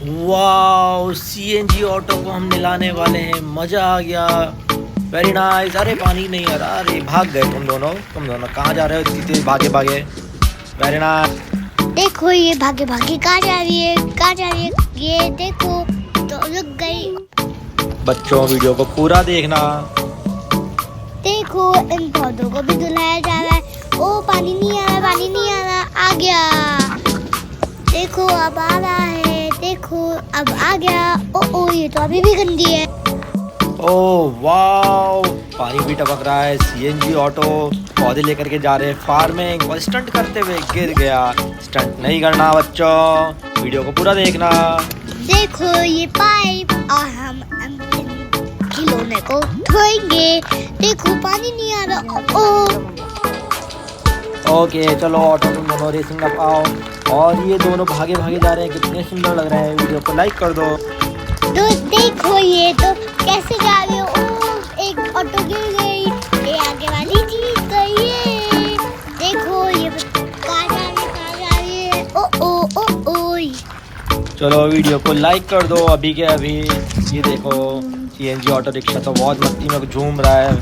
Wow, CNG auto को हम मिलाने वाले हैं, मजा आ गया। Very nice. अरे पानी नहीं आ रहा, अरे भाग गए तुम दोनों कहाँ जा रहे हो इतनी तेज भागे भागे। Very nice. देखो ये भागे भागे कहाँ जा रही है, कहाँ जा रही है, ये देखो तो लग गई। बच्चों वीडियो को पूरा देखना। देखो इन पौधों को भी धुलाया जा रहा है। ओ पानी नहीं आ रहा, पानी नहीं आ रहा, आ गया। देखो अब आ रहा है, देखो अब आ गया। ओ ये तो अभी भी गंदी है। ओह वाओ, पानी भी टपक रहा है। सीएनजी ऑटो पौधे लेकर के जा रहे हैं फार्मिंग और स्टंट करते हुए गिर गया। स्टंट नहीं करना बच्चों, वीडियो को पूरा देखना। देखो ये पाइप और हम खिलौने को धोएंगे। देखो पानी नहीं आ रहा। ओके चलो ऑटो तुम दोनों रेसिंग अप आओ। और ये दोनों भागे भागे जा रहे हैं, कितने सुंदर लग रहे हैं। वीडियो को लाइक कर दो। तो देखो ये तो कैसे जा रही हो। एक ऑटो गिर गई, ये आगे वाली जीत गई है। देखो ये कहाँ जा रही है। ओ चलो वीडियो को लाइक कर दो अभी के अभी। ये देखो सीएनजी ऑटो रिक्शा तो बहुत मस्ती में झूम रहा है।